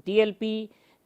TLP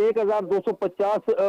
1250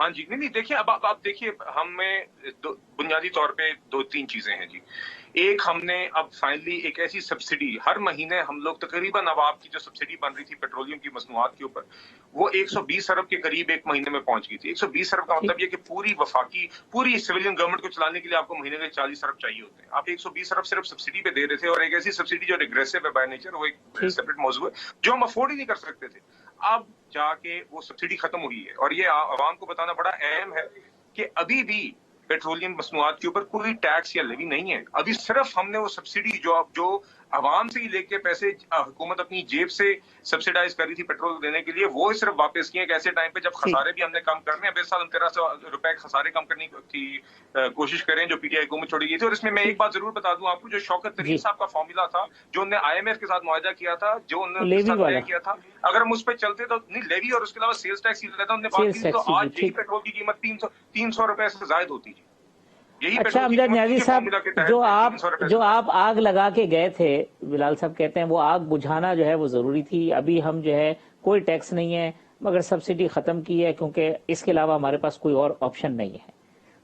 ہاں جی، نہیں دیکھیں، اب آپ دیکھیے، ہمیں بنیادی طور پہ دو تین چیزیں ہیں جی. ایک، ہم نے اب فائنلی ایک ایسی سبسڈی ہر مہینے ہم لوگ تقریباً، اب آپ کی جو سبسڈی بن رہی تھی پیٹرولیم کی مصنوعات کے اوپر، وہ 120 ارب کے قریب ایک مہینے میں پہنچ گئی تھی. 120 ارب کا مطلب یہ کہ پوری وفاقی پوری سویلین گورنمنٹ کو چلانے کے لیے آپ کو مہینے کے 40 ارب چاہیے ہوتے ہیں. آپ 120 ارب صرف سبسڈی پہ دے رہے تھے، اور ایک ایسی سبسڈی جو ریگریسو ہے بائی نیچر، وہ ایک سیپریٹ موضوع ہے جو ہم افورڈ ہی نہیں کر سکتے تھے. اب جا کے وہ سبسڈی ختم ہوئی ہے، اور یہ عوام کو بتانا بڑا اہم ہے کہ ابھی بھی پیٹرولیم مصنوعات کے اوپر کوئی ٹیکس یا لیوی نہیں ہے. ابھی صرف ہم نے وہ سبسڈی جو عوام سے ہی لے کے پیسے حکومت اپنی جیب سے سبسڈائز کر رہی تھی پیٹرول دینے کے لیے، وہ صرف واپس کیے. ایک ایسے ٹائم پہ جب خسارے بھی ہم نے کم کرنے ہیں، 20 سال 1300 روپے خسارے کم کرنے کی کوشش کریں جو پی ٹی آئی حکومت چھوڑی گئی تھی. اور اس میں ایک بات ضرور بتا دوں آپ کو، جو شوکت ترین صاحب کا فارمولا تھا، جو انہوں نے آئی ایم ایف کے ساتھ معاہدہ کیا تھا، جو انہوں نے ساتھ طے کیا تھا، اگر ہم اس پہ چلتے تو نہیں، لیوی اور اس کے علاوہ سیلز ٹیکس ہی لیتا انہوں نے بات کی، تو آج یہی پیٹرول کی قیمت 300 روپے سے زائد ہوتی ہے. اچھا امجد نیازی صاحب، جو آپ آگ لگا کے گئے تھے، بلال صاحب کہتے ہیں وہ آگ بجھانا جو ہے وہ ضروری تھی. ابھی ہم جو ہے کوئی ٹیکس نہیں ہے مگر سبسڈی ختم کی ہے، کیونکہ اس کے علاوہ ہمارے پاس کوئی اور آپشن نہیں ہے.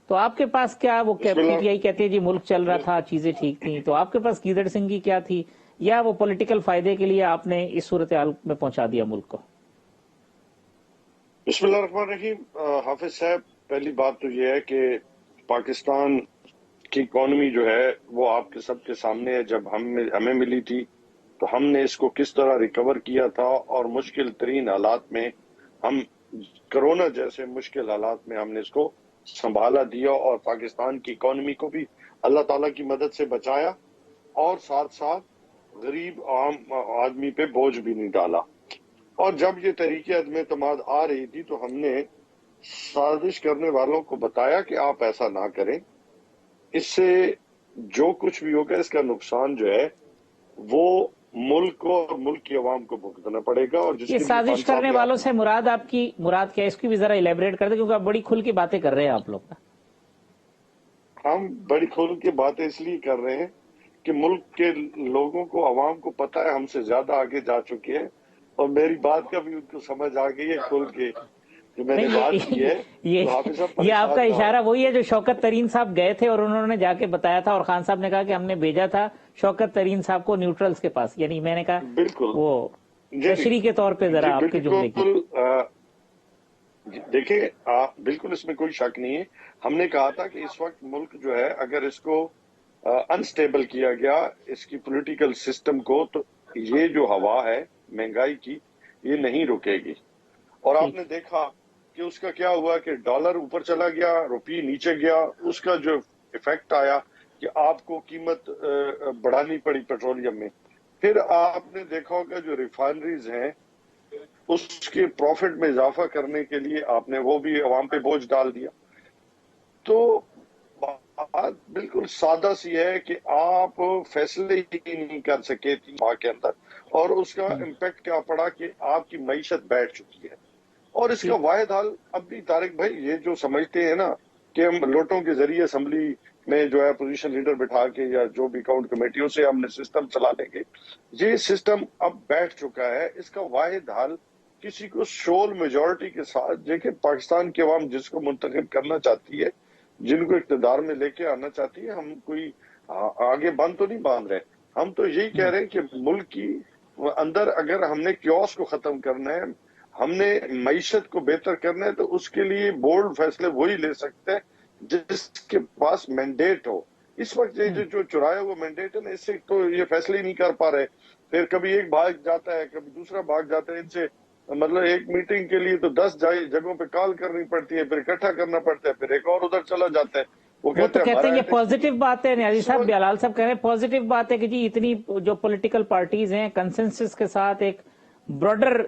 تو آپ کے پاس کیا، وہ پی ٹی آئی کہتے ہیں جی ملک چل رہا تھا، چیزیں ٹھیک تھیں، تو آپ کے پاس گیدڑ سنگھ کی کیا تھی، یا وہ پولیٹیکل فائدے کے لیے آپ نے اس صورتحال میں پہنچا دیا ملک کو؟ بسم اللہ الرحمن الرحیم. حافظ صاحب، پہلی بات تو یہ ہے کہ پاکستان کی اکانومی جو ہے وہ آپ کے سب کے سامنے ہے. جب ہمیں ملی تھی تو ہم نے اس کو کس طرح ریکور کیا تھا، اور مشکل ترین حالات میں ہم کرونا جیسے مشکل حالات میں ہم نے اس کو سنبھالا دیا، اور پاکستان کی اکانومی کو بھی اللہ تعالیٰ کی مدد سے بچایا، اور ساتھ ساتھ غریب عام آدمی پہ بوجھ بھی نہیں ڈالا. اور جب یہ تحریک عدم اعتماد آ رہی تھی تو ہم نے سازش کرنے والوں کو بتایا کہ آپ ایسا نہ کریں، اس سے جو کچھ بھی ہوگا اس کا نقصان جو ہے وہ ملک کو اور ملک کی عوام کو بھگتنا پڑے گا. اور جس یہ سازش کرنے والوں سے مراد آپ کی مراد کیا ہے، اس کی بھی ذرا الیبریٹ کر دیں، کیونکہ آپ بڑی کھل کی باتیں کر رہے ہیں. آپ لوگ ہم بڑی کھل کی باتیں اس لیے کر رہے ہیں کہ ملک کے لوگوں کو، عوام کو پتہ ہے ہم سے زیادہ آگے جا چکے ہیں، اور میری بات کا بھی ان کو سمجھ آ گئی ہے کھل کے جو میں نے بات کی ہے. یہ آپ کا اشارہ وہی ہے جو شوکت ترین صاحب گئے تھے اور انہوں نے جا کے بتایا تھا، اور خان صاحب نے کہا کہ ہم نے بھیجا تھا شوکت ترین صاحب کو نیوٹرلز کے پاس. یعنی میں نے کہا بالکل وہ تشریح کے طور پہ ذرا آپ کے جملے کی. دیکھیں، بالکل اس میں کوئی شک نہیں ہے. ہم نے کہا تھا کہ اس وقت ملک جو ہے اگر اس کو انسٹیبل کیا گیا، اس کی پولیٹیکل سسٹم کو، تو یہ جو ہوا ہے مہنگائی کی یہ نہیں رکے گی. اور آپ نے دیکھا کہ اس کا کیا ہوا کہ ڈالر اوپر چلا گیا، روپی نیچے گیا. اس کا جو ایفیکٹ آیا کہ آپ کو قیمت بڑھانی پڑی پیٹرولیم میں. پھر آپ نے دیکھا ہوگا جو ریفائنریز ہیں اس کے پروفٹ میں اضافہ کرنے کے لیے آپ نے وہ بھی عوام پہ بوجھ ڈال دیا. تو بات بالکل سادہ سی ہے کہ آپ فیصلے ہی نہیں کر سکے تھی ماہ کے اندر، اور اس کا امپیکٹ کیا پڑا کہ آپ کی معیشت بیٹھ چکی ہے. اور اس کا واحد حل اب بھی طارق بھائی یہ جو سمجھتے ہیں نا کہ ہم لوٹوں کے ذریعے اسمبلی میں جو ہے اپوزیشن لیڈر بٹھا کے یا جو بھی اکاؤنٹ کمیٹیوں سے ہم نے سسٹم چلا لیں گے، یہ سسٹم اب بیٹھ چکا ہے. اس کا واحد حل کسی کو شول میجورٹی کے ساتھ، دیکھیں پاکستان کی عوام جس کو منتخب کرنا چاہتی ہے، جن کو اقتدار میں لے کے آنا چاہتی ہے، ہم کوئی آگے بند تو نہیں باندھ رہے. ہم تو یہی کہہ رہے ہیں کہ ملک کی اندر اگر ہم نے کیوس کو ختم کرنا ہے، ہم نے معیشت کو بہتر کرنا ہے، تو اس کے لیے بولڈ فیصلے وہی لے سکتے ہیں جس کے پاس مینڈیٹ ہو. اس وقت یہ جو چرایا ہوا مینڈیٹ ہے نا، اس سے تو یہ فیصلے ہی نہیں کر پا رہے. پھر کبھی ایک بھاگ جاتا ہے، کبھی دوسرا بھاگ جاتا ہے. ان سے مطلب ایک میٹنگ کے لیے تو 10 جگہوں پہ کال کرنی پڑتی ہے، پھر اکٹھا کرنا پڑتا ہے، پھر ایک اور ادھر چلا جاتا ہے. وہ تو کہتے ہیں یہ پازیٹیو بات ہے. نیازی صاحب، بلال صاحب کہہ رہے ہیں پازیٹیو بات ہے کہ جی اتنی جو پولیٹیکل پارٹیز ہیں کنسنسس کے ساتھ ایک براڈر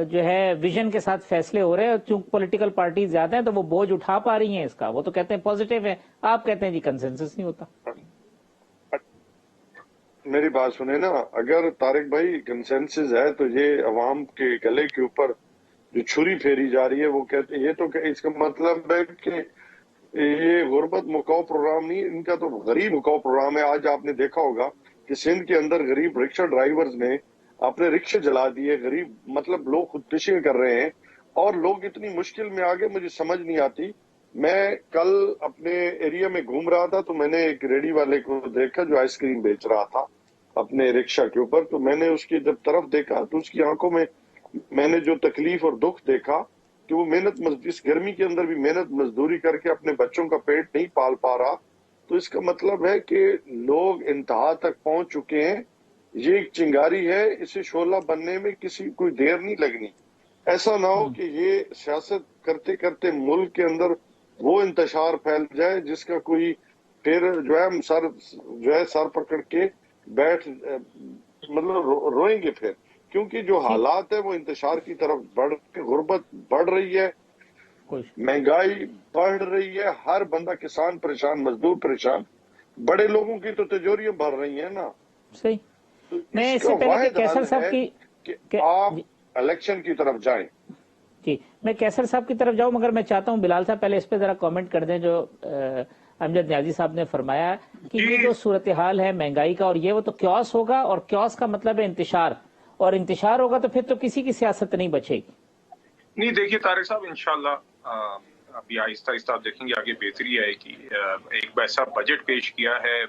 جو ہے ویژن کے ساتھ فیصلے ہو رہے ہیں، اور چونکہ پولیٹیکل پارٹیز زیادہ ہیں تو وہ بوجھ اٹھا پا رہی ہیں اس کا. وہ تو کہتے ہیں پازیٹیو ہے، آپ کہتے ہیں جی کنسنسس نہیں ہوتا. میری بات سنیں نا، اگر طارق بھائی کنسنسس ہے تو یہ عوام کے گلے کے اوپر جو چھری پھیری جا رہی ہے، وہ کہتے ہیں یہ تو اس کا مطلب ہے کہ یہ غربت مکاؤ پروگرام نہیں، ان کا تو غریب مکاؤ پروگرام ہے. آج آپ نے دیکھا ہوگا کہ سندھ کے اندر غریب رکشہ ڈرائیورز نے اپنے رکشے جلا دیے. غریب مطلب لوگ خودکشیاں کر رہے ہیں، اور لوگ اتنی مشکل میں آ گئے مجھے سمجھ نہیں آتی. میں کل اپنے ایریا میں گھوم رہا تھا تو میں نے ایک ریڑھی والے کو دیکھا جو آئس کریم بیچ رہا تھا اپنے رکشا کے اوپر. تو میں نے اس کی جب طرف دیکھا تو اس کی آنکھوں میں نے جو تکلیف اور دکھ دیکھا کہ وہ اس گرمی کے اندر بھی محنت مزدوری کر کے اپنے بچوں کا پیٹ نہیں پال پا رہا. تو اس کا مطلب ہے کہ لوگ انتہا تک پہنچ چکے ہیں. یہ ایک چنگاری ہے, اسے شعلہ بننے میں کسی کوئی دیر نہیں لگنی. ایسا نہ ہو کہ یہ سیاست کرتے کرتے ملک کے اندر وہ انتشار پھیل جائے جس کا کوئی پھر جو ہے سر پکڑ کے بیٹھ مطلب روئیں گے پھر, کیونکہ جو حالات ہے وہ انتشار کی طرف غربت بڑھ رہی ہے, مہنگائی بڑھ رہی ہے, ہر بندہ کسان پریشان, مزدور پریشان, بڑے لوگوں کی تو تجوریاں بڑھ رہی ہیں نا. صحیح. تو میں اس اس سے کا پہلے واحد کہ کیسر حل صاحب ہے کی کہ آپ الیکشن کی طرف جائیں. جی میں کیسر صاحب کی طرف جاؤں, مگر میں چاہتا ہوں بلال صاحب پہلے اس پہ ذرا کامنٹ کر دیں جو امجد نیازی صاحب نے فرمایا کہ یہ جو صورتحال ہے مہنگائی کا اور یہ وہ تو کیوس ہوگا, اور کیوس کا مطلب ہے انتشار, اور انتشار ہوگا تو پھر تو کسی کی سیاست نہیں بچے گی. نہیں دیکھیے طارق صاحب, انشاءاللہ ابھی آہستہ آہستہ آپ دیکھیں گے آگے بہتری آئے گی. ایک ایسا بجٹ پیش کیا ہے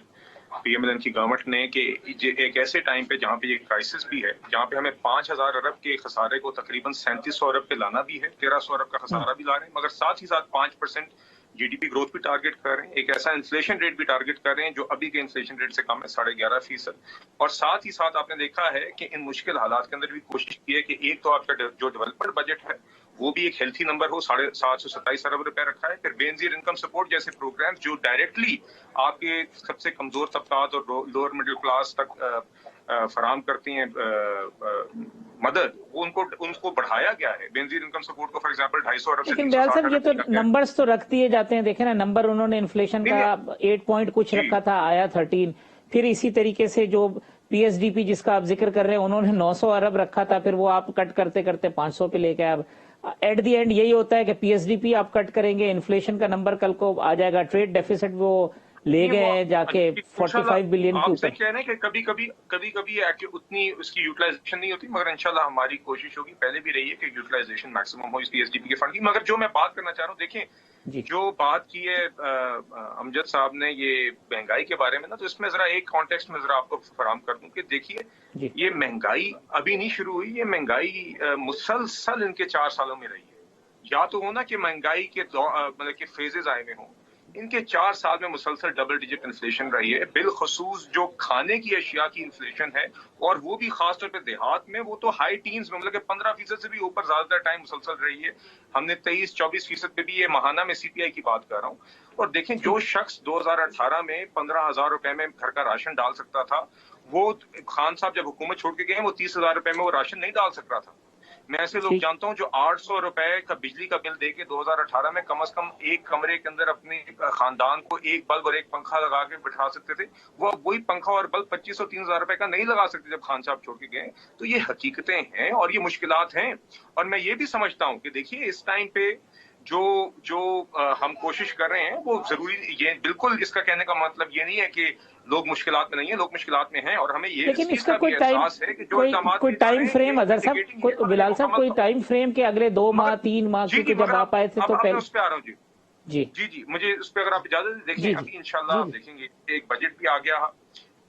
پی ایم ایل این کی گورنمنٹ نے کہ ایک ایسے ٹائم پہ جہاں پہ یہ کرائسس بھی ہے, جہاں پہ ہمیں 5,000 ارب کے خسارے کو تقریباً 3700 ارب پہ لانا بھی ہے, 1300 ارب کا خسارہ بھی لا رہے ہیں, مگر ساتھ ہی ساتھ 5% جی ڈی پی گروتھ بھی ٹارگٹ کر رہے ہیں, ایک ایسا انفلیشن ریٹ بھی ٹارگٹ کر رہے ہیں جو ابھی کے انفلیشن ریٹ سے کم ہے 11.5%. اور ساتھ ہی ساتھ آپ نے دیکھا ہے کہ ان مشکل حالات کے اندر بھی کوشش کی ہے کہ ایک تو آپ کا جو ڈیولپمنٹ بجٹ ہے وہ بھی ایک ہیلتھی نمبر ہو, 727 ارب روپے رکھا ہے. پھر بے نظیر انکم سپورٹ جیسے پروگرام جو ڈائریکٹلی آپ کے سب سے کمزور طبقات اور لوور مڈل کلاس تک فراہم کرتی ہیں مدد, وہ ان کو بڑھایا گیا ہے. بے نظیر انکم سپورٹ کو فار ایگزامپل 250 ارب سے 360 لیکن بیال صاحب یہ ارب تو کیا گیا. نمبرز تو رکھ دیے جاتے ہیں, دیکھیں نا نمبر انہوں نے انفلیشن کا 8 پوائنٹ کچھ رکھا تھا, آیا 13. پھر اسی طریقے سے جو پی ایس ڈی پی جس کا آپ ذکر کر رہے ہیں انہوں نے 900 ارب رکھا تھا, پھر وہ آپ کٹ کرتے کرتے 500 پہ لے کے. اب ایٹ دی اینڈ یہی ہوتا ہے کہ پی ایس ڈی پی آپ کٹ کریں گے, انفلیشن کا نمبر کل کو آ جائے گا, ٹریڈ ڈیفیسٹ وہ لے گئے ہیں جا کے 45 بلین کے آپ سے اوپر. کہہ رہے ہیں کہ کبھی اتنی اس کی یوٹیلائزیشن نہیں ہوتی, مگر انشاءاللہ ہماری کوشش ہوگی, پہلے بھی رہی ہے کہ یوٹیلائزیشن میکسیمم ہو اس پی ایس ڈی پی کے فنڈ کی. مگر جو میں بات کرنا چاہ رہا ہوں, دیکھیں جو بات کی ہے امجد صاحب نے یہ مہنگائی کے بارے میں نا, تو اس میں ذرا ایک کانٹیکسٹ میں ذرا آپ کو فراہم کر دوں کہ دیکھیے یہ مہنگائی ابھی نہیں شروع ہوئی, یہ مہنگائی مسلسل ان کے 4 سالوں میں رہی ہے. یا تو ہونا کہ مہنگائی کے مطلب کہ فیزز آئے ہوئے ہوں, ان کے 4 سال میں مسلسل ڈبل ڈیجٹ انفلیشن رہی ہے, بالخصوص جو کھانے کی اشیاء کی انفلیشن ہے, اور وہ بھی خاص طور پہ دیہات میں, وہ تو ہائی ٹینز میں مطلب کہ 15% سے بھی اوپر زیادہ تر ٹائم مسلسل رہی ہے. ہم نے 23-24% پہ بھی, یہ ماہانہ میں سی پی آئی کی بات کر رہا ہوں. اور دیکھیں جو شخص 2018 میں 15,000 روپے میں گھر کا راشن ڈال سکتا تھا, وہ خان صاحب جب حکومت چھوڑ کے گئے وہ 30,000 روپے میں وہ راشن نہیں ڈال سک رہا تھا. میں ایسے لوگ جانتا ہوں جو 800 روپے کا بجلی کا بل دے کے 2018 میں کم از کم ایک کمرے کے اندر اپنے خاندان کو ایک بلب اور ایک پنکھا لگا کے بٹھا سکتے تھے, وہ وہی پنکھا اور بلب 2,500-3,000 روپے کا نہیں لگا سکتے جب خان صاحب چھوڑ کے گئے. تو یہ حقیقتیں ہیں اور یہ مشکلات ہیں. اور میں یہ بھی سمجھتا ہوں کہ دیکھیے اس ٹائم پہ جو ہم کوشش کر رہے ہیں وہ ضروری, یہ بالکل اس کا کہنے کا مطلب یہ نہیں ہے کہ لوگ مشکلات میں نہیں ہیں, لوگ مشکلات میں ہیں, اور ہمیں یہ لیکن اس کا بھی احساس ہے کہ جو اقدامات کوئی ٹائم فریم اظہر صاحب, بلال صاحب کوئی ٹائم فریم کہ اگلے 2 ماہ 3 ماہ, کیونکہ جب آپ آئے تھے تو میں اس پہ آ رہا ہوں. جی مجھے اس پہ اگر آپ اجازت دیکھیں, ابھی انشاءاللہ آپ دیکھیں گے ایک بجٹ بھی آ گیا,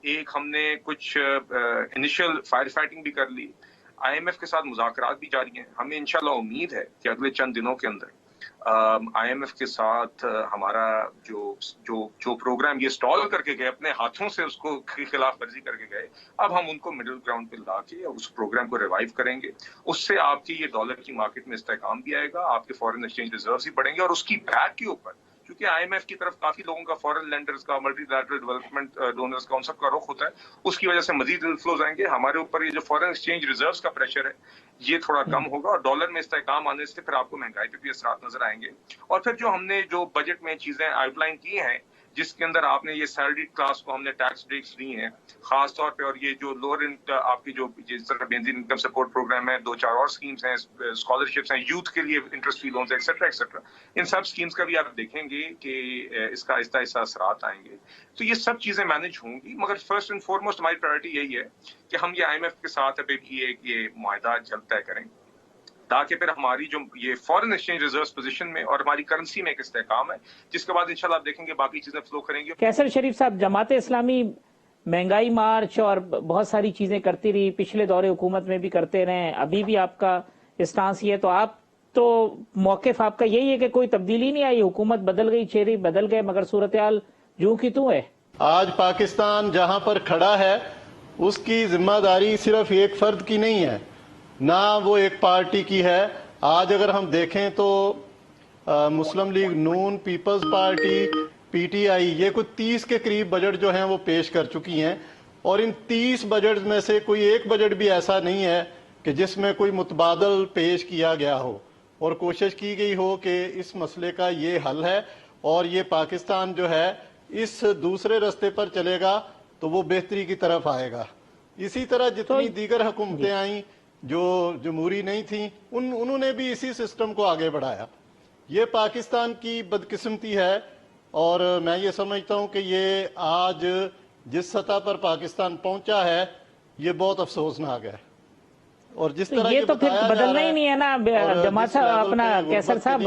ایک ہم نے کچھ انیشل فائر فائٹنگ بھی کر لی, آئی ایم ایف کے ساتھ مذاکرات بھی جاری ہیں. ہمیں انشاءاللہ امید ہے کہ اگلے چند دنوں کے اندر آئی ایم ایف کے ساتھ ہمارا جو پروگرام یہ سٹال کر کے گئے, اپنے ہاتھوں سے اس کو خلاف ورزی کر کے گئے, اب ہم ان کو مڈل گراؤنڈ پہ لا کے اس پروگرام کو ریوائیو کریں گے. اس سے آپ کی یہ ڈالر کی مارکیٹ میں استحکام بھی آئے گا, آپ کے فارن ایکسچینج ریزروز بھی بڑھیں گے, اور اس کی بیک کے اوپر کیونکہ آئی ایم ایف کی طرف کافی لوگوں کا, فارن لینڈرز کا, ملٹی لیٹرل ڈیولپمنٹ ڈونرز کا, ان سب کا رخ ہوتا ہے, اس کی وجہ سے مزید انفلوز آئیں گے. ہمارے اوپر یہ جو فارن ایکسچینج ریزروز کا پریشر ہے یہ تھوڑا کم ہوگا, اور ڈالر میں استحکام آنے سے پھر آپ کو مہنگائی پہ بھی اثرات نظر آئیں گے. اور پھر جو ہم نے جو بجٹ میں چیزیں آؤٹ لائن کی ہیں, جس کے اندر آپ نے یہ سیلری کلاس کو ہم نے ٹیکس بریکس دی ہیں خاص طور پہ, اور یہ جو لوور آپ کی جو جس طرح بینزین انکم سپورٹ پروگرام ہے, 2-4 اور اسکیمز ہیں, اسکالرشپس ہیں یوتھ کے لیے, interest free loans etcetera etcetera, ان سب اسکیمز کا بھی آپ دیکھیں گے کہ اس کا آہستہ آہستہ اثرات آئیں گے. تو یہ سب چیزیں مینج ہوں گی, مگر فرسٹ اینڈ فارموسٹ ہماری پرائرٹی یہی ہے کہ ہم یہ آئی ایم ایف کے ساتھ ابھی بھی یہ معاہدہ جلد طے کریں, تاکہ پھر ہماری جو یہ فورن ایکسچینج ریزرو پوزیشن میں اور ہماری کرنسی میں ایک استحکام ہے، جس کے بعد انشاءاللہ آپ دیکھیں گے باقی چیزیں فلو کریں گی. کیسر شریف صاحب، جماعت اسلامی مہنگائی مارچ اور بہت ساری چیزیں کرتی رہی، پچھلے دور حکومت میں بھی کرتے رہے، ابھی بھی آپ کا اسٹانس یہ ہے، تو آپ تو موقف آپ کا یہی ہے کہ کوئی تبدیلی نہیں آئی، حکومت بدل گئی، چہرے بدل گئے، مگر صورتحال جو کی تو ہے. آج پاکستان جہاں پر کھڑا ہے اس کی ذمہ داری صرف ایک فرد کی نہیں ہے، نہ وہ ایک پارٹی کی ہے. آج اگر ہم دیکھیں تو Muslim League Noon, Peoples Party, P T I, یہ کچھ 30 کے قریب بجٹ جو ہیں وہ پیش کر چکی ہیں، اور ان 30 بجٹ میں سے کوئی ایک بجٹ بھی ایسا نہیں ہے کہ جس میں کوئی متبادل پیش کیا گیا ہو اور کوشش کی گئی ہو کہ اس مسئلے کا یہ حل ہے اور یہ پاکستان جو ہے اس دوسرے رستے پر چلے گا تو وہ بہتری کی طرف آئے گا. اسی طرح جتنی دیگر حکومتیں آئیں جو جمہوری نہیں تھیں انہوں نے بھی اسی سسٹم کو آگے بڑھایا. یہ پاکستان کی بدقسمتی ہے، اور میں یہ سمجھتا ہوں کہ یہ آج جس سطح پر پاکستان پہنچا ہے یہ بہت افسوسناک ہے. اور جس طرح یہ تو پھر بدلنا ہی نہیں ہے نا جماعت صاحب، اپنا کیسر صاحب،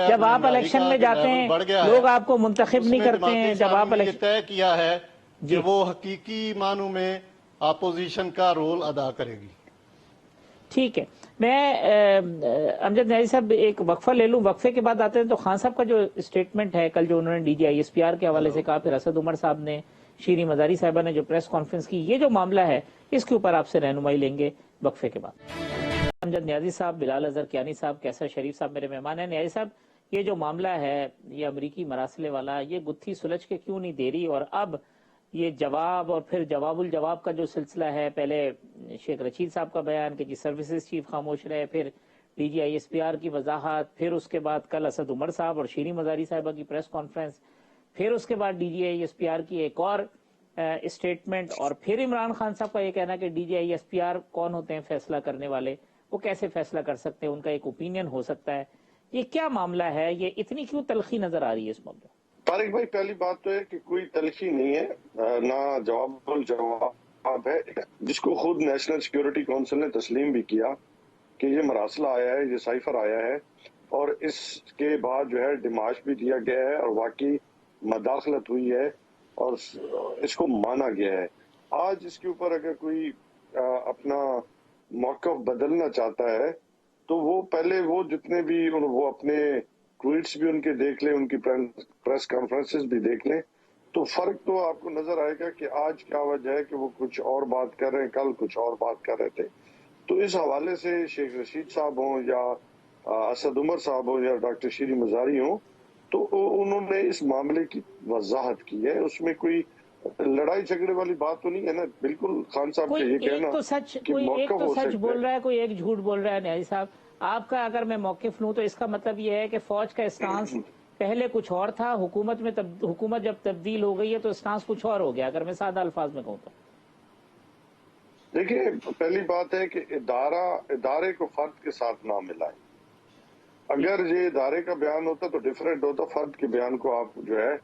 جب آپ الیکشن میں جاتے ہیں لوگ آپ کو منتخب نہیں کرتے ہیں، جب آپ یہ طے کیا ہے کہ وہ حقیقی معنوں میں اپوزیشن کا رول ادا کرے گی. ٹھیک ہے، میں امجد نیازی صاحب ایک وقفہ لے لوں، وقفے کے بعد آتے ہیں تو خان صاحب کا جو اسٹیٹمنٹ ہے کل جو انہوں نے D G I S P R کے حوالے سے کہا، پھر اسد عمر صاحب نے، شیریں مزاری صاحبہ نے جو پریس کانفرنس کی، یہ جو معاملہ ہے اس کے اوپر آپ سے رہنمائی لیں گے وقفے کے بعد. امجد نیازی صاحب، بلال اظہر کیانی صاحب، کیسر شریف صاحب میرے مہمان ہیں. نیازی صاحب، یہ جو معاملہ ہے یہ امریکی مراسلے والا، یہ گتھی سلجھ کے کیوں نہیں دے رہی، اور اب یہ جواب اور پھر جواب الجواب کا جو سلسلہ ہے، پہلے شیخ رشید صاحب کا بیان کہ جی سروسز چیف خاموش رہے، پھر D G I S P R کی وضاحت، پھر اس کے بعد کل اسد عمر صاحب اور شیریں مزاری صاحبہ کی پریس کانفرنس، پھر اس کے بعد D G I S P R کی ایک اور اسٹیٹمنٹ، اور پھر عمران خان صاحب کا یہ کہنا کہ D G I S P R کون ہوتے ہیں فیصلہ کرنے والے، وہ کیسے فیصلہ کر سکتے ہیں، ان کا ایک اوپینین ہو سکتا ہے. یہ کیا معاملہ ہے، یہ اتنی کیوں تلخی نظر آ رہی ہے اس معاملے میں؟ طارق بھائی، پہلی بات تو ہے کہ کوئی تلخی نہیں ہے، نہ جواب الجواب ہے، جس کو خود نیشنل سیکیورٹی کونسل نے تسلیم بھی کیا کہ یہ مراسلہ آیا ہے، یہ سائفر آیا ہے، اور اس کے بعد جو ہے ڈیماش بھی دیا گیا ہے اور واقعی مداخلت ہوئی ہے اور اس کو مانا گیا ہے. آج اس کے اوپر اگر کوئی اپنا موقف بدلنا چاہتا ہے تو وہ پہلے وہ جتنے بھی وہ اپنے ٹویٹس بھی ان کے دیکھ لیں، ان کی پریس کانفرنسز بھی دیکھ لیں، تو فرق تو آپ کو نظر آئے گا کہ آج کیا وجہ ہے کہ وہ کچھ اور بات کر رہے ہیں، کل کچھ اور بات کر رہے تھے. تو اس حوالے سے شیخ رشید صاحب ہوں یا اسد عمر صاحب ہوں یا ڈاکٹر شیریں مزاری ہوں، تو انہوں نے اس معاملے کی وضاحت کی ہے. اس میں کوئی لڑائی جھگڑے والی بات تو نہیں ہے نا. بالکل خان صاحب کا یہ کہنا کہ موقف ہو سچ بول سکتا رہا ہے، کوئی ایک جھوٹ بول رہا ہے. نیازی صاحب، آپ کا اگر میں موقف لوں تو اس کا مطلب یہ ہے کہ فوج کا اسٹانس پہلے کچھ اور تھا، حکومت جب تبدیل ہو گئی ہے تو اسٹانس کچھ اور ہو گیا، اگر میں سادہ الفاظ میں کہوں تو. دیکھیں، پہلی بات ہے کہ ادارے کو فرد کے ساتھ نہ ملائیں. اگر یہ ادارے کا بیان ہوتا تو ڈیفرنٹ ہوتا، فرد کے بیان کو آپ جو ہے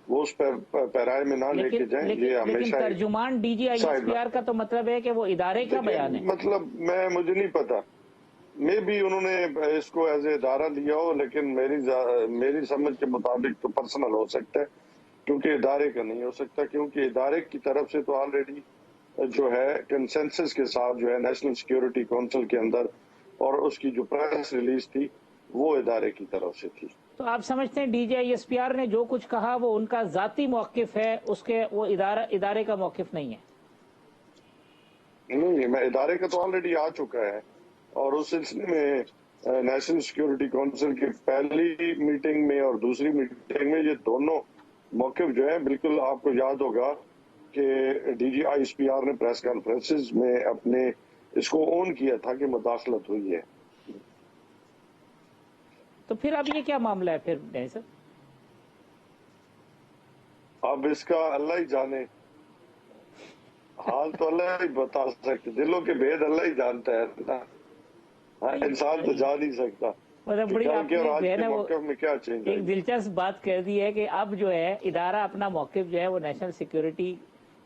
وہ اس پیرائے میں نہ لے کے جائیں. یہ ہمیشہ ترجمان D G I S P R کا تو مطلب ہے کہ وہ ادارے کا بیان ہے. مطلب مجھے نہیں پتا، میں بھی انہوں نے اس کو ایز اے ادارہ لیا ہو، لیکن میری سمجھ کے مطابق تو پرسنل ہو سکتا ہے، کیونکہ ادارے کا نہیں ہو سکتا، کیونکہ ادارے کی طرف سے تو آلریڈی جو ہے کنسنسس کے ساتھ جو ہے نیشنل سیکیورٹی کونسل کے اندر، اور اس کی جو پریس ریلیز تھی وہ ادارے کی طرف سے تھی. تو آپ سمجھتے ہیں D G I S P R نے جو کچھ کہا وہ ان کا ذاتی موقف ہے، وہ ادارے کا موقف نہیں ہے؟ نہیں، میں ادارے کا تو آلریڈی آ چکا ہے، اور اس سلسلے میں نیشنل سیکیورٹی کونسل کی پہلی میٹنگ میں اور دوسری میٹنگ میں یہ دونوں موقف جو ہے، بالکل آپ کو یاد ہوگا کہ D G I S P R نے پریس کانفرنسز میں اپنے اس کو اون کیا تھا کہ مداخلت ہوئی ہے. تو پھر اب یہ کیا معاملہ ہے پھر نہیں سر؟ اب اس کا اللہ ہی جانے، حال تو اللہ ہی بتا سکتے، دلوں کے بھید اللہ ہی جانتا ہے، انسان تو جا نہیں سکتا. بڑی آپ نے موقف میں کیا چینج ہے؟ ایک دلچسپ بات کہہ دی ہے کہ اب جو ہے ادارہ اپنا موقف جو ہے وہ نیشنل سیکیورٹی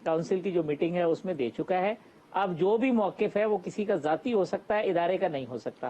کونسل کی جو میٹنگ ہے اس میں دے چکا ہے. اب جو بھی موقف ہے وہ کسی کا ذاتی ہو سکتا ہے، ادارے کا نہیں ہو سکتا.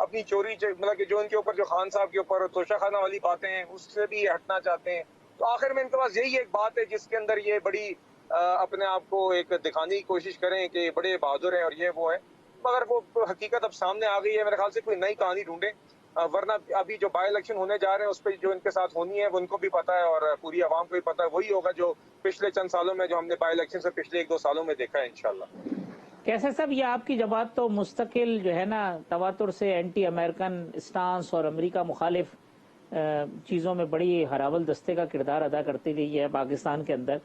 اپنی چوری مطلب کہ جو ان کے اوپر جو خان صاحب کے اوپر توشہ خانہ والی باتیں ہیں اس سے بھی ہٹنا چاہتے ہیں. تو آخر میں ان کے پاس یہی ایک بات ہے جس کے اندر یہ بڑی اپنے آپ کو ایک دکھانے کی کوشش کریں کہ بڑے بہادر ہیں اور یہ وہ ہے، مگر وہ حقیقت اب سامنے آ گئی ہے. میرے خیال سے کوئی نئی کہانی ڈھونڈیں، ورنہ ابھی جو بائی الیکشن ہونے جا رہے ہیں اس پہ جو ان کے ساتھ ہونی ہے وہ ان کو بھی پتا ہے اور پوری عوام کو بھی پتا ہے. وہی ہوگا جو پچھلے چند سالوں میں جو ہم نے بائی الیکشن سے پچھلے 1-2 سالوں میں دیکھا ہے انشاءاللہ. کیسے صاحب یہ آپ کی جماعت تو مستقل جو ہے نا تواتر سے اینٹی امریکن اسٹانس اور امریکہ مخالف چیزوں میں بڑی ہراول دستے کا کردار ادا کرتی رہی ہے پاکستان کے اندر.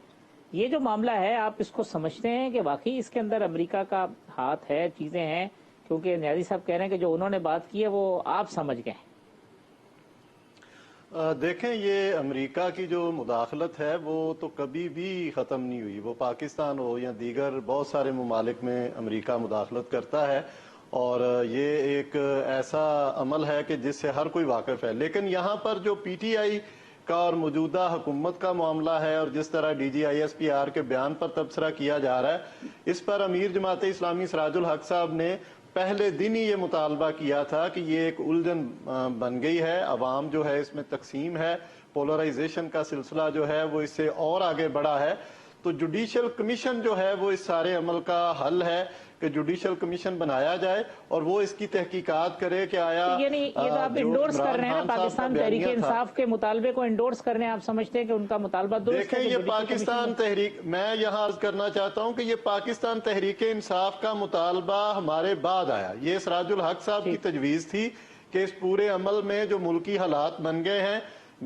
یہ جو معاملہ ہے آپ اس کو سمجھتے ہیں کہ واقعی اس کے اندر امریکہ کا ہاتھ ہے، چیزیں ہیں؟ کیونکہ نیازی صاحب کہہ رہے ہیں کہ جو انہوں نے بات کی ہے وہ آپ سمجھ گئے. دیکھیں یہ امریکہ کی جو مداخلت ہے وہ تو کبھی بھی ختم نہیں ہوئی. وہ پاکستان ہو یا دیگر بہت سارے ممالک میں امریکہ مداخلت کرتا ہے اور یہ ایک ایسا عمل ہے کہ جس سے ہر کوئی واقف ہے. لیکن یہاں پر جو پی ٹی آئی کا اور موجودہ حکومت کا معاملہ ہے اور جس طرح D G I S P R کے بیان پر تبصرہ کیا جا رہا ہے، اس پر امیر جماعت اسلامی سراج الحق صاحب نے پہلے دن ہی یہ مطالبہ کیا تھا کہ یہ ایک الجھن بن گئی ہے، عوام جو ہے اس میں تقسیم ہے، پولرائزیشن کا سلسلہ جو ہے وہ اس سے اور آگے بڑھا ہے. تو جوڈیشل کمیشن جو ہے وہ اس سارے عمل کا حل ہے کہ جوڈیشل کمیشن بنایا جائے اور وہ اس کی تحقیقات کرے کہ آیا یعنی یہ تو آپ انڈورس کر رہے ہیں نا پاکستان تحریک انصاف کے مطالبے کو انڈورس کر رہے ہیں، آپ سمجھتے ہیں کہ ان کا مطالبہ درست ہے؟ دیکھیں یہ پاکستان تحریک، میں یہاں عرض کرنا چاہتا ہوں کہ یہ پاکستان تحریک انصاف کا مطالبہ ہمارے بعد آیا. یہ سراج الحق صاحب کی تجویز تھی کہ اس پورے عمل میں جو ملکی حالات بن گئے ہیں،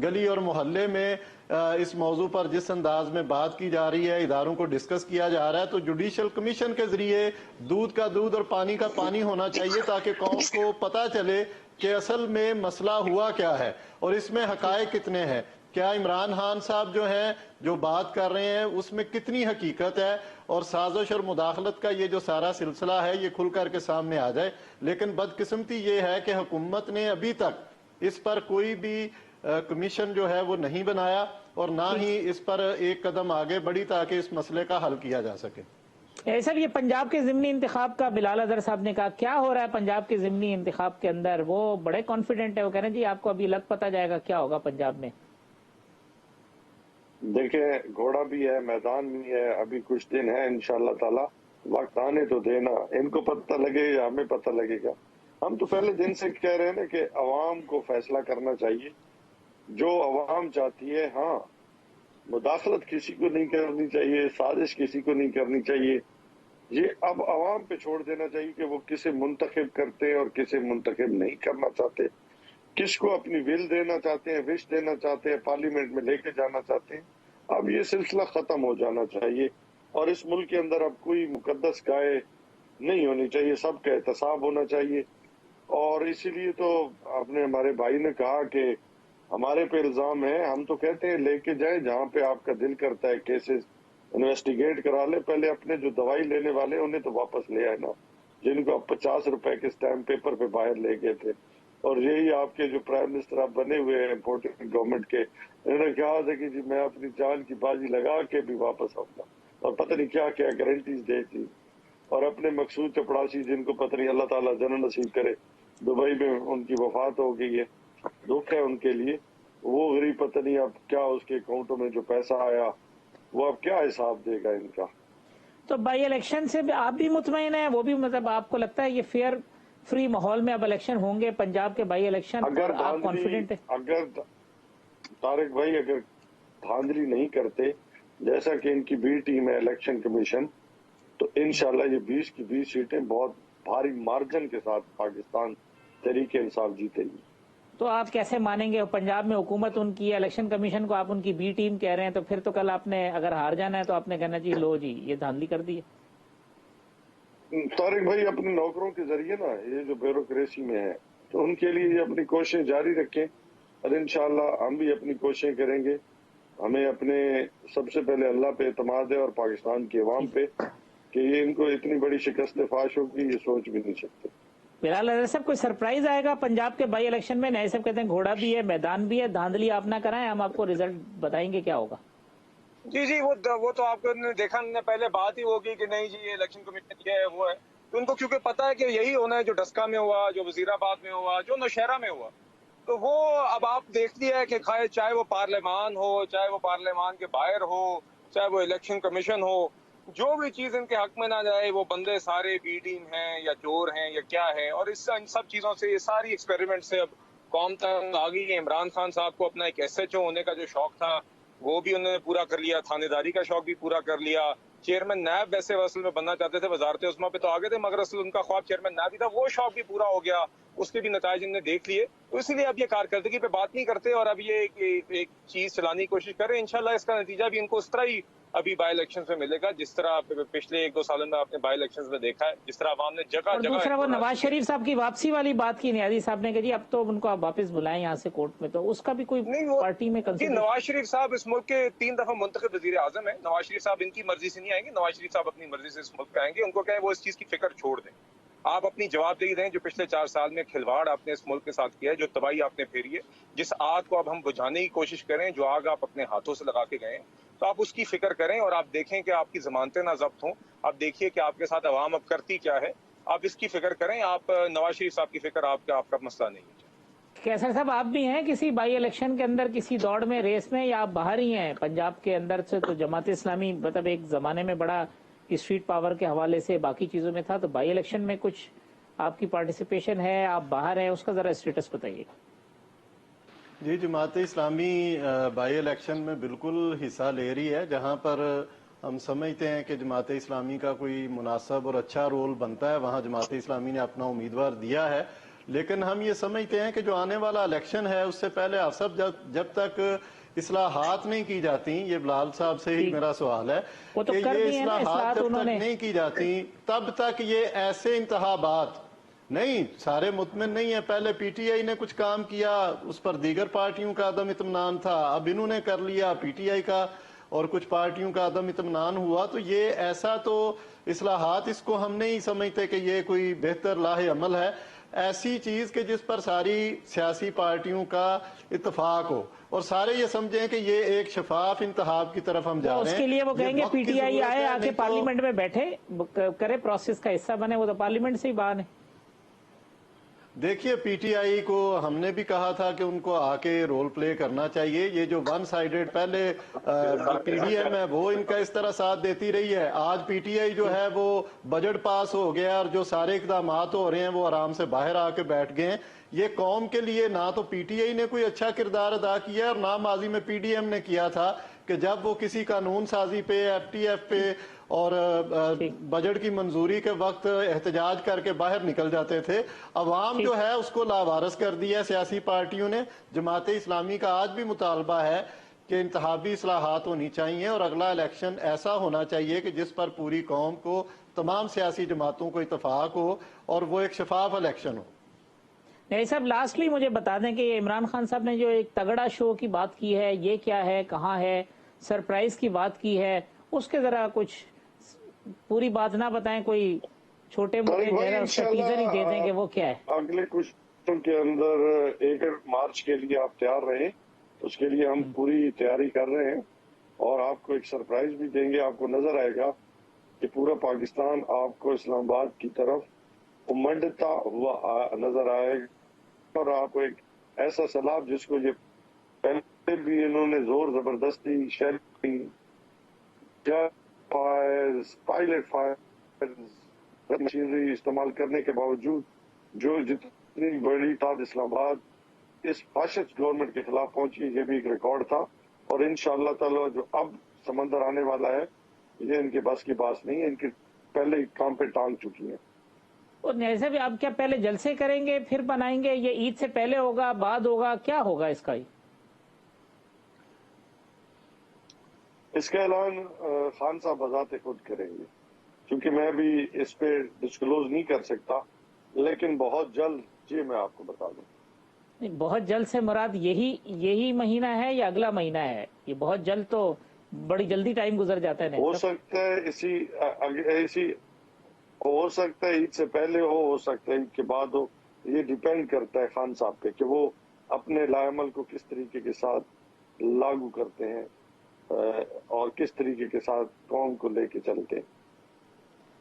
گلی اور محلے میں اس موضوع پر جس انداز میں بات کی جا رہی ہے، اداروں کو ڈسکس کیا جا رہا ہے، تو جوڈیشل کمیشن کے ذریعے دودھ کا دودھ اور پانی کا پانی ہونا چاہیے تاکہ قوم کو پتہ چلے کہ اصل میں مسئلہ ہوا کیا ہے اور اس میں حقائق کتنے ہیں. کیا عمران خان صاحب جو ہیں جو بات کر رہے ہیں اس میں کتنی حقیقت ہے، اور سازش اور مداخلت کا یہ جو سارا سلسلہ ہے یہ کھل کر کے سامنے آ جائے. لیکن بدقسمتی یہ ہے کہ حکومت نے ابھی تک اس پر کوئی بھی کمیشن جو ہے وہ نہیں بنایا اور نہ ہی اس پر ایک قدم آگے بڑھی تاکہ اس مسئلے کا حل کیا جا سکے. سر یہ پنجاب کے ضمنی انتخاب کا بلال اظہر صاحب نے کہا، کیا ہو رہا ہے پنجاب کے ضمنی انتخاب کے اندر؟ وہ بڑے کانفیڈنٹ ہے، وہ کہہ رہے ہیں جی آپ کو ابھی لگ پتہ جائے گا کیا ہوگا پنجاب میں. دیکھیں گھوڑا بھی ہے، میدان بھی ہے، ابھی کچھ دن ہے انشاءاللہ تعالی، وقت آنے تو دینا. ان کو پتہ لگے یا ہمیں پتہ لگے گا. ہم تو پہلے دن سے کہہ رہے ہیں نا کہ عوام کو فیصلہ کرنا چاہیے جو عوام چاہتی ہے. ہاں مداخلت کسی کو نہیں کرنی چاہیے، سازش کسی کو نہیں کرنی چاہیے. یہ اب عوام پہ چھوڑ دینا چاہیے کہ وہ کسے منتخب کرتے ہیں اور کسے منتخب نہیں کرنا چاہتے، کس کو اپنی ول دینا چاہتے ہیں، وش دینا چاہتے ہیں، پارلیمنٹ میں لے کے جانا چاہتے ہیں. اب یہ سلسلہ ختم ہو جانا چاہیے اور اس ملک کے اندر اب کوئی مقدس گائے نہیں ہونی چاہیے، سب کا احتساب ہونا چاہیے. اور اسی لیے تو اپنے ہمارے بھائی نے کہا کہ ہمارے پہ الزام ہے، ہم تو کہتے ہیں لے کے جائیں جہاں پہ آپ کا دل کرتا ہے، کیسز انویسٹیگیٹ کرا لے. پہلے اپنے جو دوائی لینے والے انہیں تو واپس لے آئے نا، جن کو آپ 50 روپے کے سٹیمپ پیپر پہ باہر لے گئے تھے. اور یہی آپ کے جو پرائم منسٹر آپ بنے ہوئے ہیں امپورٹنٹ گورنمنٹ کے، انہوں نے کہا تھا کہ جی میں اپنی جان کی بازی لگا کے بھی واپس آؤں گا، اور پتہ نہیں کیا کیا گارنٹیز دی تھی. اور اپنے مقصود چپڑاسی جن کو پتہ نہیں اللہ تعالیٰ جنت نصیب کرے، دبئی میں ان کی وفات ہو گئی ہے، دکھ ہے ان کے لیے. وہ غریب پتہ نہیں اب کیا اس کے اکاؤنٹوں میں جو پیسہ آیا وہ اب کیا حساب دے گا ان کا. تو بائی الیکشن سے آپ بھی مطمئن ہیں؟ وہ بھی مطلب آپ کو لگتا ہے یہ فیئر فری ماحول میں اب الیکشن ہوں گے پنجاب کے بائی الیکشن؟ اگر آپ کانفیڈنٹ ہیں؟ اگر طارق بھائی اگر دھاندلی نہیں کرتے جیسا کہ ان کی بی ٹیم ہے الیکشن کمیشن، تو انشاءاللہ یہ 20 کی 20 سیٹیں بہت بھاری مارجن کے ساتھ پاکستان تحریک انصاف جیتے گی. تو آپ کیسے مانیں گے پنجاب میں حکومت ان کی، الیکشن کمیشن کو آپ ان کی بی ٹیم کہہ رہے ہیں؟ تو پھر تو کل آپ نے اگر ہار جانا ہے تو آپ نے کہنا جی لو جی یہ دھاندلی کر دی ہے. طارق بھائی اپنے نوکروں کے ذریعے نا یہ جو بیوروکریسی میں ہے تو ان کے لیے یہ اپنی کوششیں جاری رکھیں اور انشاءاللہ ہم بھی اپنی کوششیں کریں گے. ہمیں اپنے سب سے پہلے اللہ پہ اعتماد ہے اور پاکستان کے عوام پہ کہ یہ ان کو اتنی بڑی شکست فاش ہوگی یہ سوچ بھی نہیں سکتے. بلال اظہر صاحب کوئی سرپرائز آئے گا پنجاب کے بائی الیکشن میں؟ نئے صاحب کہتے ہیں گھوڑا بھی ہے، میدان بھی ہے، دھاندلی آپ نہ کرائیں، ہم آپ کو رزلٹ بتائیں گے کیا ہوگا. جی وہ تو آپ کو دیکھا نے پہلے بات ہی ہوگی کہ نہیں جی یہ الیکشن کمیشن یہ ہے وہ ہے. تو ان کو کیونکہ پتا ہے کہ یہی ہونا ہے جو ڈسکا میں ہوا، جو وزیرآباد میں ہوا، جو نوشہرہ میں ہوا. تو وہ اب آپ دیکھ لیا ہے کہ چاہے وہ پارلیمان ہو، چاہے وہ پارلیمان کے باہر ہو، چاہے وہ الیکشن کمیشن ہو، جو بھی چیز ان کے حق میں نہ جائے وہ بندے سارے بی ٹیم ہیں یا چور ہیں یا کیا ہے. اور ان سب چیزوں سے، یہ ساری ایکسپیریمنٹ سے اب قوم تنگ آ گئی ہے. عمران خان صاحب کو اپنا ایک ایس ایچ او ہونے کا جو شوق تھا وہ بھی انہوں نے پورا کر لیا، تھانے داری کا شوق بھی پورا کر لیا. چیئرمین نیب ویسے اصل میں بننا چاہتے تھے، وزارت عظمیٰ پہ تو آگے تھے، مگر اصل ان کا خواب چیئرمین نیب ہی تھا، وہ شوق بھی پورا ہو گیا. اس کے بھی نتائج انہوں نے دیکھ لیے. تو اسی لیے اب یہ کارکردگی پہ بات نہیں کرتے اور اب یہ ایک چیز چلانے کی کوشش کریں. انشاءاللہ اس کا نتیجہ بھی ان کو اس طرح ہی ابھی بائی الیکشن میں ملے گا جس طرح پچھلے 1-2 سالوں میں آپ نے بائی الیکشن میں دیکھا ہے، جس طرح عوام نے جگہ اور جگہ. دوسرا وہ نواز شریف صاحب کی واپسی والی بات کی نیازی صاحب نے کہ جی اب تو ان کو آپ واپس بلائیں یہاں سے کورٹ میں، تو اس کا بھی کوئی نہیں، وہ پارٹی میں جی کنسیڈریشن؟ نواز شریف صاحب اس ملک کے 3 دفعہ منتخب وزیر اعظم ہیں. نواز شریف صاحب ان کی مرضی سے نہیں آئیں گے، نواز شریف صاحب اپنی مرضی سے اس ملک پہ آئیں گے. ان کو کہیں وہ اس چیز کی فکر چھوڑ دیں. آپ اپنی جواب دہی دیں جو پچھلے 4 سال میں کھلواڑ آپ نے اس ملک کے ساتھ کیا ہے، جو تباہی آپ نے پھیری ہے، جس آگ کو اب ہم بجھانے کی کوشش کریں، جو آگ آپ اپنے ہاتھوں سے لگا کے گئے ہیں، تو آپ اس کی فکر کریں اور آپ دیکھیں کہ آپ کی ضمانتیں نہ ضبط ہوں. آپ دیکھیے کہ آپ کے ساتھ عوام اب کرتی کیا ہے، آپ اس کی فکر کریں. آپ نواز شریف صاحب کی فکر آپ کا مسئلہ نہیں ہے. کیسر صاحب آپ بھی ہیں کسی بائی الیکشن کے اندر، کسی دوڑ میں، ریس میں، یا آپ باہر ہی ہیں پنجاب کے اندر سے؟ تو جماعت اسلامی مطلب ایک زمانے میں بڑا اسٹریٹ پاور کے حوالے سے باقی چیزوں میں تھا، تو بائی الیکشن میں کچھ آپ کی پارٹیسپیشن ہے، آپ باہر ہیں، اس کا ذرا اسٹیٹس بتائیے. جی، جماعت اسلامی بائی الیکشن میں بالکل حصہ لے رہی ہے. جہاں پر ہم سمجھتے ہیں کہ جماعت اسلامی کا کوئی مناسب اور اچھا رول بنتا ہے، وہاں جماعت اسلامی نے اپنا امیدوار دیا ہے. لیکن ہم یہ سمجھتے ہیں کہ جو آنے والا الیکشن ہے اس سے پہلے آپ سب جب تک اصلاحات نہیں کی جاتی، یہ بلال صاحب سے ہی میرا سوال ہے وہ تو کہ کر یہ دی ہیں نا اصلاحات جب انہوں تک نے. نہیں کی جاتی تب تک یہ ایسے انتخابات نہیں، سارے مطمئن نہیں ہیں. پہلے پی ٹی آئی نے کچھ کام کیا، اس پر دیگر پارٹیوں کا عدم اطمینان تھا، اب انہوں نے کر لیا، پی ٹی آئی کا اور کچھ پارٹیوں کا عدم اطمینان ہوا. تو یہ ایسا تو اصلاحات اس کو ہم نہیں سمجھتے کہ یہ کوئی بہتر لاہ عمل ہے. ایسی چیز کہ جس پر ساری سیاسی پارٹیوں کا اتفاق ہو اور سارے یہ سمجھیں کہ یہ ایک شفاف انتخاب کی طرف ہم جا رہے ہیں. اس کے لیے وہ کہیں گے پی ٹی آئی آئے، آ کے پارلیمنٹ میں بیٹھے کرے، پروسیس کا حصہ بنے، وہ تو پارلیمنٹ سے ہی باہر ہے. دیکھیے، پی ٹی آئی کو ہم نے بھی کہا تھا کہ ان کو آ کے رول پلے کرنا چاہیے. یہ جو ون سائیڈڈ پہلے پی ڈی ایم ہے وہ ان کا اس طرح ساتھ دیتی رہی ہے. آج پی ٹی آئی جو ہے وہ بجٹ پاس ہو گیا اور جو سارے اقدامات ہو رہے ہیں وہ آرام سے باہر آ کے بیٹھ گئے ہیں. یہ قوم کے لیے نہ تو پی ٹی آئی نے کوئی اچھا کردار ادا کیا اور نہ ماضی میں پی ڈی ایم نے کیا تھا کہ جب وہ کسی قانون سازی پہ، ایف ٹی ایف پہ اور بجٹ کی منظوری کے وقت احتجاج کر کے باہر نکل جاتے تھے. عوام جو ہے اس کو لاوارث کر دیا سیاسی پارٹیوں نے. جماعت اسلامی کا آج بھی مطالبہ ہے کہ انتخابی اصلاحات ہونی چاہیے اور اگلا الیکشن ایسا ہونا چاہیے کہ جس پر پوری قوم کو، تمام سیاسی جماعتوں کو اتفاق ہو اور وہ ایک شفاف الیکشن ہو. نہیں صاحب، لاسٹلی مجھے بتا دیں کہ عمران خان صاحب نے جو ایک تگڑا شو کی بات کی ہے، یہ کیا ہے، کہاں ہے، سرپرائز کی بات کی ہے، اس کے ذرا کچھ پوری بات نہ بتائیں، کوئی چھوٹے موٹے جو ہے اس کا ٹیزر ہی دے دیں کہ وہ کیا ہے. اگلے کچھ دنوں کے اندر 1 مارچ کے لیے آپ تیار رہیں، اس کے لیے ہم پوری تیاری کر رہے ہیں اور آپ کو ایک سرپرائز بھی دیں گے. آپ کو نظر آئے گا کہ پورا پاکستان آپ کو اسلام آباد کی طرف امنڈتا ہوا نظر آئے گا اور آپ کو ایک ایسا سیلاب جس کو یہ پہلے بھی انہوں نے زور زبردستی شیلنگ، پائلٹ فائر مشینری استعمال کرنے کے باوجود جو جتنی بڑی تعداد اسلام آباد اس فاشسٹ گورنمنٹ کے خلاف پہنچی، یہ بھی ایک ریکارڈ تھا. اور انشاءاللہ تعالی جو اب سمندر آنے والا ہے یہ ان کے بس کی بات نہیں ہے، ان کے پہلے ہی کام پہ ٹانگ چکی ہیں. اور ایسے بھی آپ کیا پہلے جلسے کریں گے پھر بنائیں گے، یہ عید سے پہلے ہوگا، بعد ہوگا، کیا ہوگا اس کا؟ اس کا اعلان خان صاحب بذات خود کریں گے، کیونکہ میں بھی اس پہ ڈسکلوز نہیں کر سکتا، لیکن بہت جلد جی میں آپ کو بتا دوں. بہت جلد سے مراد یہی مہینہ ہے یا اگلا مہینہ ہے؟ یہ بہت جلد تو بڑی جلدی ٹائم گزر جاتا ہے. ہو سکتا ہے اسی ہو سکتا ہے عید سے پہلے ہو سکتا ہے عید کے بعد ہو. یہ ڈیپینڈ کرتا ہے خان صاحب پہ کہ وہ اپنے لائحہ کو کس طریقے کے ساتھ لاگو کرتے ہیں اور کس طریقے کے ساتھ قوم کو لے کے چلتے ہیں.